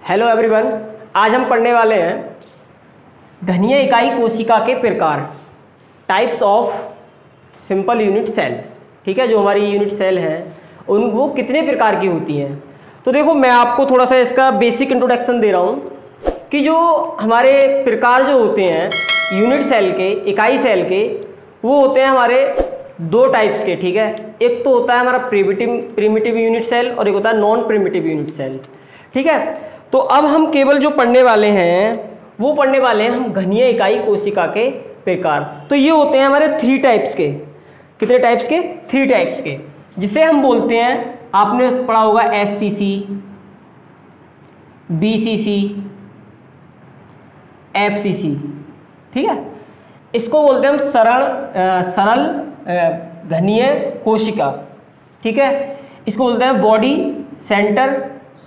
Hello everyone, आज हम पढ़ने वाले हैं घनीय इकाई कोशिका के प्रकार, types of simple unit cells. ठीक है, जो हमारी यूनिट सेल हैं उन वो कितने प्रकार की होती हैं। तो देखो, मैं आपको थोड़ा सा इसका बेसिक इंट्रोडक्शन दे रहा हूँ कि जो हमारे प्रकार जो होते हैं यूनिट सेल के, इकाई सेल के, वो होते हैं हमारे दो टाइप्स के। ठीक है, एक तो होता है हमारा प्रिमिटिव यूनिट सेल और एक होता है नॉन प्रिमिटिव यूनिट सेल। ठीक है, तो अब हम केवल जो पढ़ने वाले हैं वो पढ़ने वाले हैं हम घनीय इकाई कोशिका के प्रकार। तो ये होते हैं हमारे 3 टाइप्स के। कितने टाइप्स के? 3 टाइप्स के, जिसे हम बोलते हैं, आपने पढ़ा होगा SCC, BCC, FCC। ठीक है, इसको बोलते हैं हम सरल घनीय कोशिका। ठीक है, इसको बोलते हैं बॉडी सेंटर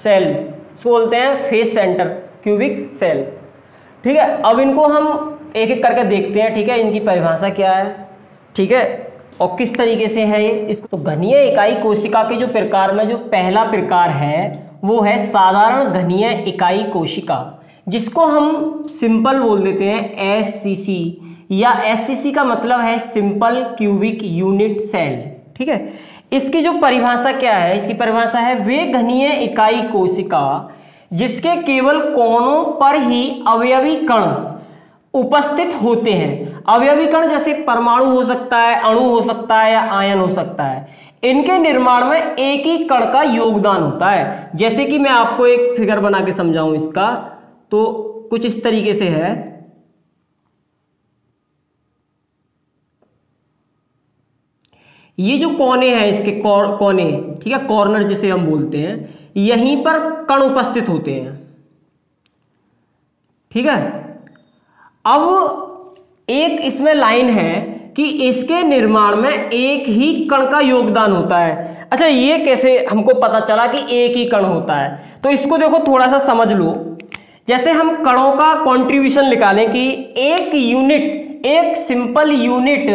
सेल, इसको बोलते हैं फेस सेंटर क्यूबिक सेल। ठीक है, अब इनको हम एक एक करके देखते हैं। ठीक है, इनकी परिभाषा क्या है, ठीक है, और किस तरीके से है ये। इसको तो घनीय इकाई कोशिका के जो प्रकार में जो पहला प्रकार है वो है साधारण घनीय इकाई कोशिका, जिसको हम सिंपल बोल देते हैं SCC, या SCC का मतलब है सिंपल क्यूबिक यूनिट सेल। ठीक है, इसकी जो परिभाषा क्या है, इसकी परिभाषा है वे घनीय इकाई कोशिका जिसके केवल कोनों पर ही अवयवी कण उपस्थित होते हैं। अवयवी कण जैसे परमाणु हो सकता है, अणु हो सकता है, या आयन हो सकता है। इनके निर्माण में एक ही कण का योगदान होता है। जैसे कि मैं आपको एक फिगर बना के समझाऊं इसका, तो कुछ इस तरीके से है। ये जो कोने हैं, इसके कोने, ठीक है, कॉर्नर जिसे हम बोलते हैं, यहीं पर कण उपस्थित होते हैं। ठीक है, अब एक इसमें लाइन है कि इसके निर्माण में एक ही कण का योगदान होता है। अच्छा, ये कैसे हमको पता चला कि एक ही कण होता है? तो इसको देखो, थोड़ा सा समझ लो। जैसे हम कणों का कंट्रीब्यूशन निकालें कि एक यूनिट, एक simple unit,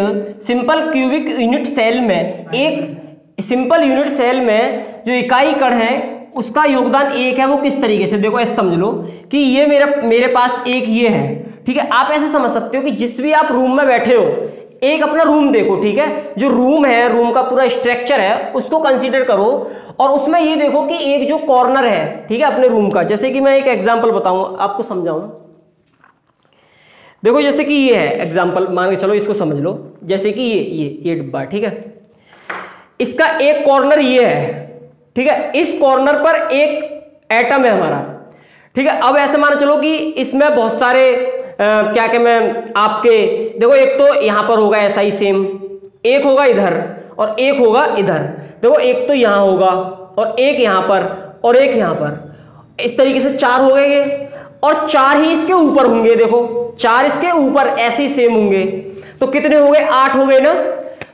simple cubic unit cell में, एक सिंपल यूनिट सेल में जो इकाई कण है उसका योगदान एक है। वो किस तरीके से, देखो ऐसे समझ लो कि ये मेरे पास एक ये है। ठीक है, आप ऐसे समझ सकते हो कि जिस भी आप रूम में बैठे हो, एक अपना रूम देखो। ठीक है, जो रूम है, रूम का पूरा स्ट्रक्चर है, उसको कंसीडर करो और उसमें ये देखो कि एक जो कॉर्नर है, ठीक है, अपने रूम का। जैसे कि मैं एक एग्जांपल बताऊं, आपको समझाऊं। देखो, जैसे कि ये है एग्जांपल, मान के चलो, इसको समझ लो। जैसे कि ये डिब्बा, ठीक है, इसका एक कॉर्नर ये है। ठीक है, इस कॉर्नर पर एक एटम है हमारा। ठीक है, अब ऐसे मान चलो कि इसमें बहुत सारे क्या कि मैं आपके, देखो, एक तो यहां पर होगा ऐसा ही सेम, एक होगा इधर और एक होगा इधर। देखो, एक तो यहां होगा और एक यहां पर और एक यहां पर। इस तरीके से 4 हो गए और 4 ही इसके ऊपर होंगे। देखो, 4 इसके ऊपर ऐसे ही सेम होंगे। तो कितने हो गए? 8 हो गए ना।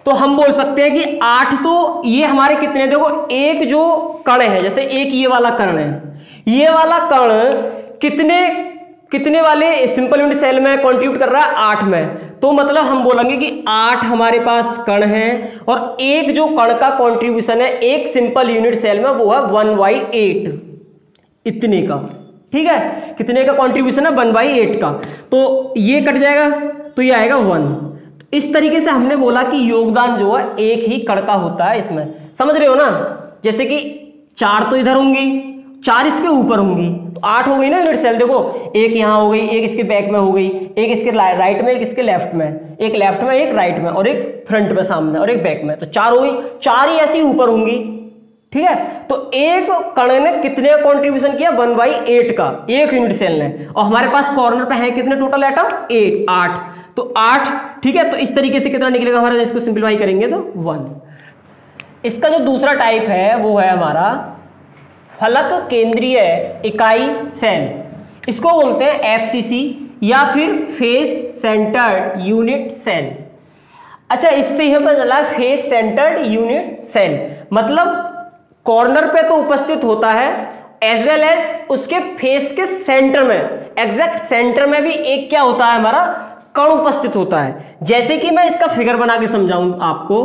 तो हम बोल सकते हैं कि 8, तो ये हमारे कितने, देखो, एक जो कण है, जैसे एक ये वाला कण है, ये वाला कण कितने वाले सिंपल यूनिट सेल में कंट्रीब्यूट कर रहा है? 8 में। तो मतलब हम बोलेंगे कि 8 हमारे पास कण हैं और एक जो कण का कंट्रीब्यूशन है एक सिंपल यूनिट सेल में वो है 1/8 इतने का। ठीक है, कितने का कंट्रीब्यूशन है? 1/8 का। तो ये कट जाएगा तो ये आएगा 1। इस तरीके से हमने बोला कि योगदान जो है एक ही कण का होता है इसमें। समझ रहे हो ना? जैसे कि 4 तो इधर होंगी, 4 इसके ऊपर होंगी, तो 8 हो गई ना यूनिट सेल। देखो, एक यहां हो गई, एक इसके बैक में हो गई, एक इसके राइट में, एक इसके लेफ्ट में, एक लेफ्ट में, एक राइट में, और एक फ्रंट में सामने, और एक बैक में। तो 4 हो गई, 4 ही ऐसी ऊपर होंगी। ठीक है, तो एक कण ने कितने कंट्रीब्यूशन किया? 1/8 का, एक यूनिट सेल ने। और हमारे पास कॉर्नर पे है कितने टोटल एटम? 8। तो 8। ठीक है, तो इस तरीके से कितना निकलेगा हमारा? इसको सिंप्लीफाई करेंगे तो 1। इसका जो दूसरा टाइप है वो है हमारा फलक केंद्रीय इकाई सेल। इसको बोलते हैं FCC या फिर फेस सेंटर्ड यूनिट सेल। अच्छा, इससे ही पता चला फेस सेंटर्ड यूनिट सेल मतलब कॉर्नर पे तो उपस्थित होता है, एज वेल एज उसके फेस के सेंटर में, एग्जैक्ट सेंटर में भी एक क्या होता है हमारा? कण उपस्थित होता है। जैसे कि मैं इसका फिगर बना के समझाऊं आपको,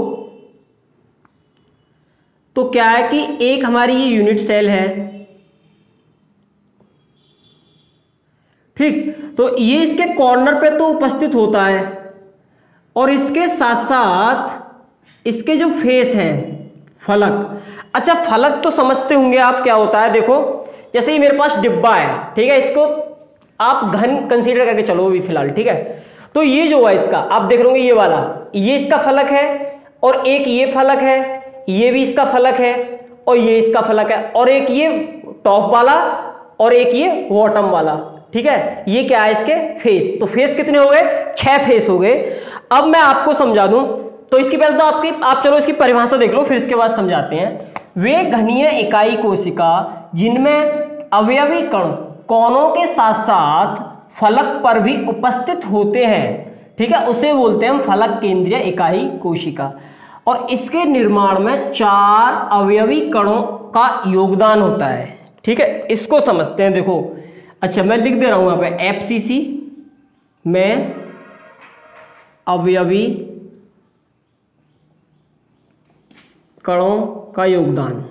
तो क्या है कि एक हमारी ये यूनिट सेल है, ठीक, तो ये इसके कॉर्नर पे तो उपस्थित होता है और इसके साथ साथ इसके जो फेस हैं फलक। अच्छा, फलक तो समझते होंगे आप क्या होता है। देखो जैसे ये मेरे पास डिब्बा है, ठीक है, इसको आप घन कंसीडर करके चलो भी फिलहाल, ठीक है। तो ये जो है इसका आप देख रहे होंगे, ये वाला, ये इसका फलक है और एक ये फलक है, ये भी इसका फलक है और ये इसका फलक है, और एक ये टॉप वाला और एक ये बॉटम वाला, ठीक है। ये क्या है इसके फेस। तो फेस कितने हो गए? 6 फेस हो गए। अब मैं आपको समझा दूं, तो इसकी पहले तो आप चलो इसकी परिभाषा देख लो, फिर इसके बाद समझाते हैं। वे घनीय इकाई कोशिका जिनमें अवयवी कण कोनों के साथ साथ फलक पर भी उपस्थित होते हैं, ठीक है, उसे बोलते हैं हम फलक केंद्रीय इकाई कोशिका। और इसके निर्माण में 4 अवयवी कणों का योगदान होता है, ठीक है। इसको समझते हैं। देखो, अच्छा मैं लिख दे रहा हूं यहां पे, एफसीसी में अवयवी कणों का योगदान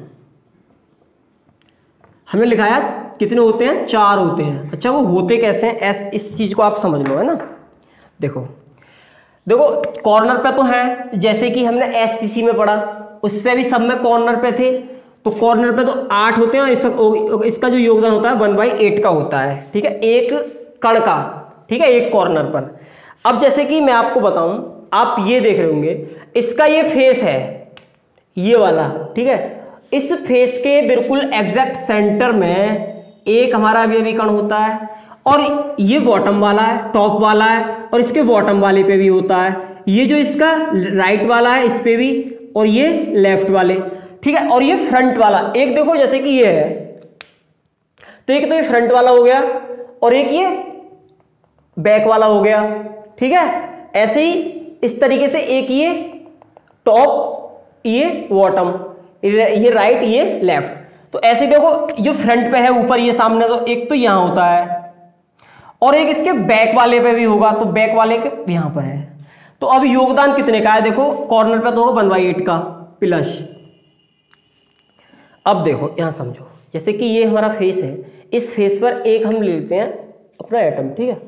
हमने लिखा है कितने होते हैं? 4 होते हैं। अच्छा, वो होते कैसे हैं इस चीज को आप समझ लो, है ना। देखो देखो कॉर्नर पे तो है, जैसे कि हमने एससीसी में पढ़ा, उस पे भी सब में कॉर्नर पे थे। तो कॉर्नर पे तो 8 होते हैं और इसका जो योगदान होता है 1/8 का होता है, ठीक है, एक कण का, ठीक है, एक कॉर्नर पर। अब जैसे कि मैं आपको बताऊं, आप ये देख रहे होंगे, इसका ये फेस है, ये वाला, ठीक है। इस फेस के बिल्कुल एग्जैक्ट सेंटर में एक हमारा अवयवी कण होता है और ये बॉटम वाला है, टॉप वाला है, और इसके बॉटम वाले पे भी होता है। ये जो इसका राइट वाला है इस पे भी, और ये लेफ्ट वाले, ठीक है। और ये फ्रंट वाला, एक देखो जैसे कि ये है, तो एक तो ये फ्रंट वाला हो गया और एक ये बैक वाला हो गया, ठीक है। ऐसे ही इस तरीके से एक ये टॉप, ये बॉटम, ये राइट, ये लेफ्ट। तो ऐसे देखो, जो फ्रंट पे है ऊपर, ये सामने, तो एक तो यहां होता है और एक इसके बैक वाले पे भी होगा, तो बैक वाले के यहां पर है। तो अब योगदान कितने का है? देखो कॉर्नर पे तो होगा 1/8 का प्लस। अब देखो यहां समझो, जैसे कि ये हमारा फेस है, इस फेस पर एक हम ले लेते हैं अपना एटम, ठीक है,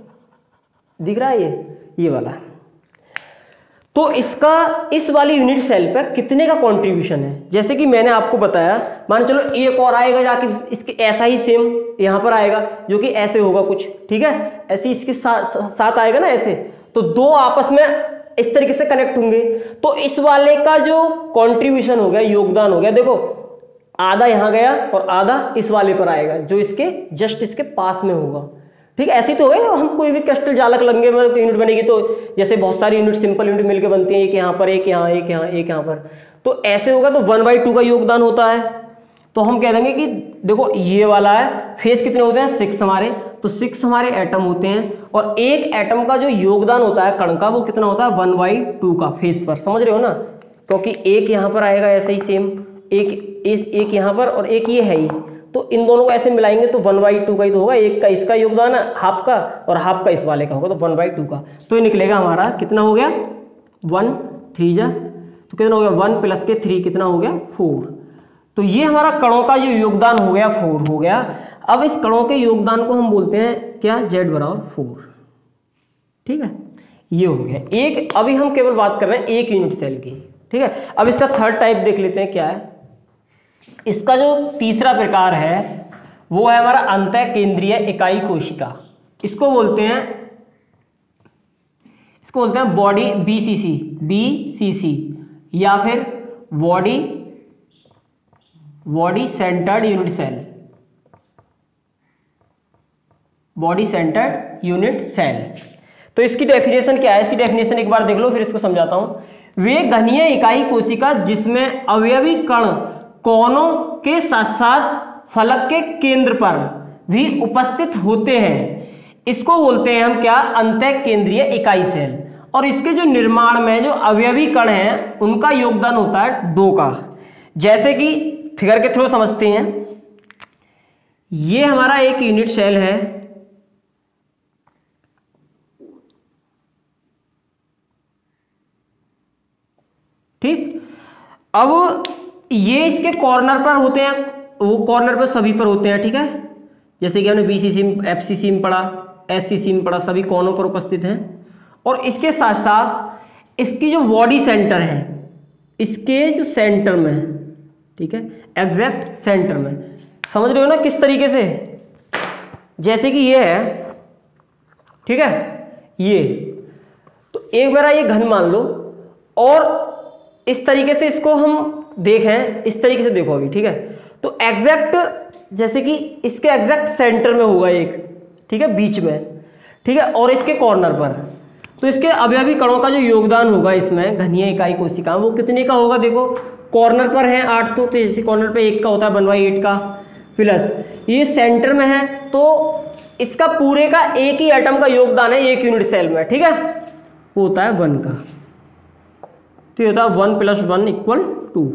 दिख रहा है ये वाला। तो इसका इस वाली यूनिट सेल पे कितने का कंट्रीब्यूशन है? जैसे कि मैंने आपको बताया, मान चलो एक और आएगा जाके इसके ऐसा ही सेम यहां पर आएगा, जो कि ऐसे होगा कुछ, ठीक है, ऐसे इसके साथ आएगा ना ऐसे, तो 2 आपस में इस तरीके से कनेक्ट होंगे। तो इस वाले का जो कंट्रीब्यूशन हो गया, योगदान हो गया, देखो आधा यहां गया और आधा इस वाले पर आएगा, जो इसके जस्ट इसके पास में होगा, ठीक है। ऐसे ही तो है, हम कोई भी क्रिस्टल जालक लगेंगे मतलब यूनिट बनेगी, तो जैसे बहुत सारी यूनिट, सिंपल यूनिट मिलकर बनती है, एक यहाँ पर, एक यहाँ, एक यहाँ, एक यहाँ पर, तो ऐसे होगा। तो 1/2 का योगदान होता है। तो हम कह देंगे कि देखो ये वाला है, फेस कितने होते हैं? 6 हमारे, तो 6 हमारे एटम होते हैं, और एक एटम का जो योगदान होता है कण का, वो कितना होता है? 1/2 का फेस पर, समझ रहे हो ना। क्योंकि एक यहाँ पर आएगा ऐसे ही सेम, एक यहाँ पर और एक ये है ही, तो इन दोनों को ऐसे मिलाएंगे तो 1/2 का ही तो होगा। एक का इसका योगदान है हाफ का और हाफ का इस वाले का होगा, तो 1/2 का। तो ये निकलेगा हमारा कितना हो गया? 1 3 जा, तो कितना हो गया? 1 + के 3 कितना हो गया? 4। तो ये हमारा कणों का जो योगदान हो गया 4 हो गया। अब इस कणों के योगदान को हम बोलते हैं क्या? Z = 4, ठीक है, ये हो गया एक। अभी हम केवल बात कर रहे हैं एक यूनिट सेल की, ठीक है। अब इसका थर्ड टाइप देख लेते हैं क्या है। इसका जो तीसरा प्रकार है वो है हमारा अंतः केंद्रीय इकाई कोशिका। इसको बोलते हैं बॉडी BCC या फिर body centred unit cell, body centred unit cell. तो इसकी डेफिनेशन क्या है? इसकी डेफिनेशन एक बार देख लो, फिर इसको समझाता हूं। वे घनीय इकाई कोशिका जिसमें अवयवी कण कोनों के साथ साथ फलक के केंद्र पर भी उपस्थित होते हैं, इसको बोलते हैं हम क्या? अंतः केंद्रीय इकाई सेल। और इसके जो निर्माण में जो अवयवी कण हैं उनका योगदान होता है 2 का। जैसे कि फिगर के थ्रू समझते हैं, ये हमारा एक यूनिट सेल है, ठीक। अब ये इसके कॉर्नर पर होते हैं, वो कॉर्नर पर सभी पर होते हैं, ठीक है। जैसे कि हमने BCC FCC में पढ़ा, SCC में पढ़ा, सभी कोनों पर उपस्थित हैं। और इसके साथ साथ इसकी जो बॉडी सेंटर है, इसके जो सेंटर में, ठीक है, एग्जैक्ट सेंटर में, समझ रहे हो ना किस तरीके से, जैसे कि ये है, ठीक है, ये तो एक मेरा ये घन मान लो, और इस तरीके से इसको हम देखें, इस तरीके से देखो अभी, ठीक है, तो एग्जैक्ट जैसे कि इसके एग्जैक्ट सेंटर में होगा एक, ठीक है, बीच में, ठीक है, और इसके कॉर्नर पर, तो इसके अवयवी कणों का जो योगदान होगा इसमें घनीय इकाई कोशिका, वो कितने का होगा, देखो कॉर्नर पर है 8, तो जैसे कॉर्नर पे 1 का होता है 1/8 का, प्लस ये सेंटर में है तो इसका पूरे का एक ही एटम का योगदान है 1 यूनिट सेल में, ठीक है, वो होता है 1 का, तो ये होता है 1 + 1 = 2,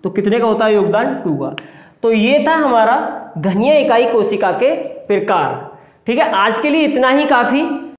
तो कितने का होता है योगदान, 2 का। तो ये था हमारा घनीय इकाई कोशिका के प्रकार, ठीक है। आज के लिए इतना ही काफी।